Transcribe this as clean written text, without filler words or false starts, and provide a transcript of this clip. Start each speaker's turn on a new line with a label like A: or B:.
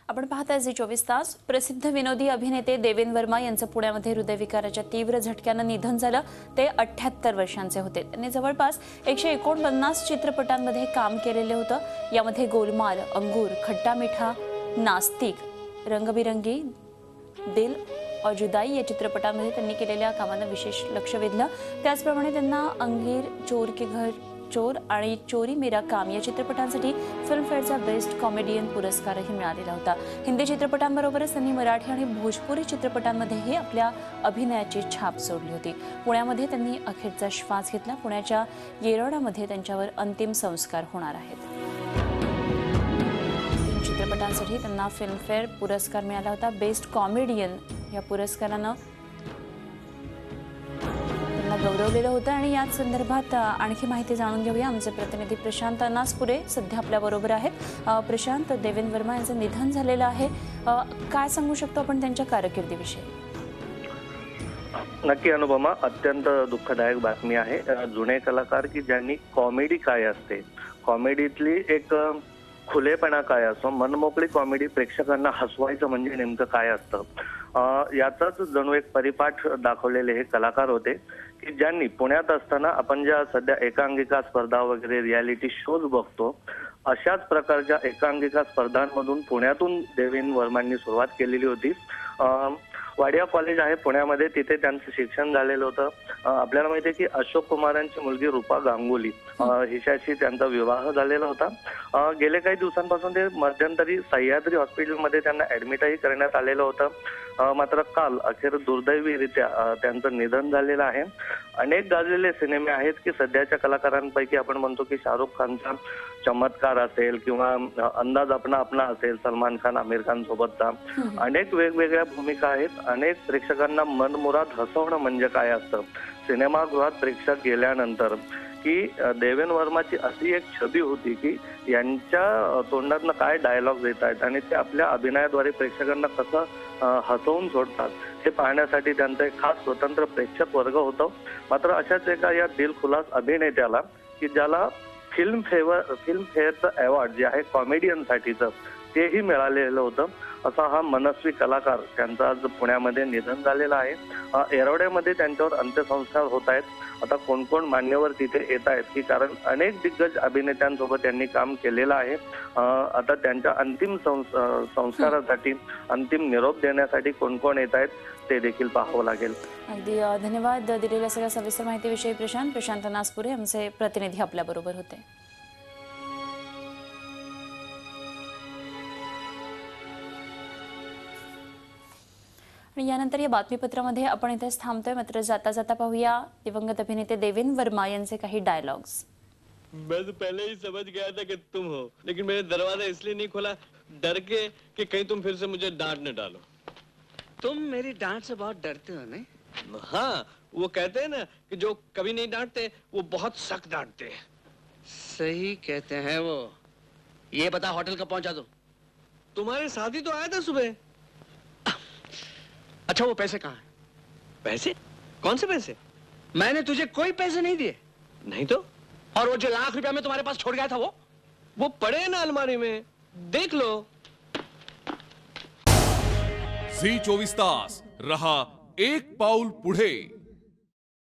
A: आपण पाहताय झी 24 तास। प्रसिद्ध विनोदी अभिनेते देवेन वर्मा यांचं पुण्यामध्ये हृदयविकाराच्या तीव्र झटक्यानं निधन झालं। ते 78 वर्षांचे होते। त्यांनी जवळपास 149 चित्रपटांमध्ये काम केलेले होतं। यामध्ये गोलमाल, अंगूर, खट्टा मीठा, नास्तिक, रंगबिरंगी, दिल और जुदाई या चित्रपटांमध्ये त्यांनी केलेल्या कामांना विशेष लक्ष वेधलं। त्याचप्रमाणे त्यांना अंगीर, चोर के घर चोर आणि चोरी मेरा काम या चित्रपटांसाठी फिल्मफेअरचा बेस्ट कॉमेडियन पुरस्कारही मिळालेला होता। हिंदी चित्रपटांबरोबरच त्यांनी मराठी आणि भोजपुरी चित्रपटांमध्येही आपल्या अभिनयाची छाप सोडली होती। पुण्यामध्ये त्यांनी अखेरचा श्वास घेतला। पुण्याच्या येरवड्यामध्ये त्यांच्यावर अंतिम संस्कार होणार आहेत। चित्रपटांसाठी त्यांना फिल्मफेअर पुरस्कार मिळाला होता। बेस्ट कॉमेडियन या पुरस्कारानं गौरवलेलं होतं। आणि याच संदर्भात आणखी माहिती जाणून घेऊया। आमचे प्रतिनिधी प्रशांत नासपुरे सध्या आपल्या बरोबर आहेत। प्रशांत, देवेन वर्मा यांचं निधन झालेलं आहे, काय सांगू शकतो आपण त्यांच्या कारकिर्दीविषयी?
B: नक्की अनुपमा, अत्यंत दुःखदायक बातमी आहे। जुने कलाकार की ज्यांनी कॉमेडी काय असते, कॉमेडीतली एक खुलेपणा काय असतो, मनमोकळी कॉमेडी, प्रेक्षकांना हसवायचं म्हणजे नेमकं काय असतं याचाच जणू एक परिपाठ दाखवलेले हे कलाकार होते की ज्यांनी पुण्यात असताना आपण ज्या सध्या एकांकिका स्पर्धा वगैरे रियालिटी शोज बघतो, अशाच प्रकारच्या एकांकिका स्पर्धांमधून पुण्यातून देवेन वर्मांनी सुरुवात केलेली होती। वाडिया कॉलेज आहे पुण्यामध्ये, तिथे त्यांचं शिक्षण झालेलं होतं। आपल्याला माहिती आहे की अशोक कुमारांची मुलगी रूपा गांगुली हिच्याशी त्यांचा विवाह झालेला होता। गेले काही दिवसांपासून ते मध्यंतरी सह्याद्री हॉस्पिटलमध्ये त्यांना ऍडमिटही करण्यात आलेलं होतं। मात्र काल अखेर दुर्दैवीरित्या त्यांचं निधन झालेलं आहे। अनेक गाजलेले सिनेमे आहेत की सध्याच्या कलाकारांपैकी आपण म्हणतो की शाहरुख खानचा चमत्कार असेल किंवा अंदाज अपना अपना असेल, सलमान खान, आमिर खान सोबतचा, अनेक वेगवेगळ्या भूमिका आहेत। अनेक प्रेक्षकांना मनमुराद हसवणं म्हणजे काय असतं, सिनेमागृहात प्रेक्षक गेल्यानंतर की देवेन वर्माची अशी एक छबी होती की यांच्या तोंडातनं काय डायलॉग येत आहेत आणि ते आपल्या अभिनयाद्वारे प्रेक्षकांना कसं हसवून सोडतात हे पाहण्यासाठी त्यांचा एक खास स्वतंत्र प्रेक्षक वर्ग होता। मात्र अशाच एका या दिलखुलास अभिनेत्याला की ज्याला फिल्मफेअरचं अवॉर्ड जे आहे कॉमेडियनसाठीचं तेही मिळालेलं होतं, असा हा मनस्वी कलाकार त्यांचं आज पुण्यामध्ये निधन झालेलं आहे। येरवड्यामध्ये त्यांच्यावर अंत्यसंस्कार होत आहेत। आता कोण कोण मान्यवर तिथे येत आहेत की कारण अनेक दिग्गज अभिनेत्यांसोबत त्यांनी काम केलेलं आहे। आता त्यांच्या अंतिम संस्कारासाठी, अंतिम निरोप देण्यासाठी कोण कोण येत आहेत ते देखील पाहावं लागेल।
A: अगदी धन्यवाद दिलेल्या सगळ्या सविस्तर माहितीविषयी प्रशांत नासपुरे आमचे प्रतिनिधी आपल्या बरोबर होते। यानंतर या बातमीपत्रामध्ये आपण इथेच थांबतोय, मात्र जाता जाता पाहूया दिवंगत अभिनेते देवेन वर्मा यांचे काही डायलॉग्स।
C: मैं तो पहले ही समझ गया था कि तुम हो, लेकिन मैंने दरवाजा इसलिए नहीं खोला डर के कि कहीं तुम फिर से मुझे डांट न डालो।
D: तुम मेरी डांट से बहुत डरते हो नहीं?
C: हाँ, वो कहते हैं ना कि जो कभी नहीं डांटते वो बहुत सख्त डांटते हैं।
D: सही कहते हैं वो। ये बता, होटल कब पहुंचा दो?
C: तुम्हारे साथ ही तो आया था सुबह।
D: अच्छा, वो पैसे कहाँ हैं?
C: पैसे? कौन से पैसे?
D: मैंने तुझे कोई पैसे नहीं दिए।
C: नहीं तो?
D: और वो जो ₹1,00,000 मैं तुम्हारे पास छोड़ गया था
C: वो पड़े हैं ना अलमारी में, देख लो।
E: झी 24 तास रहा एक पाऊल पुढे।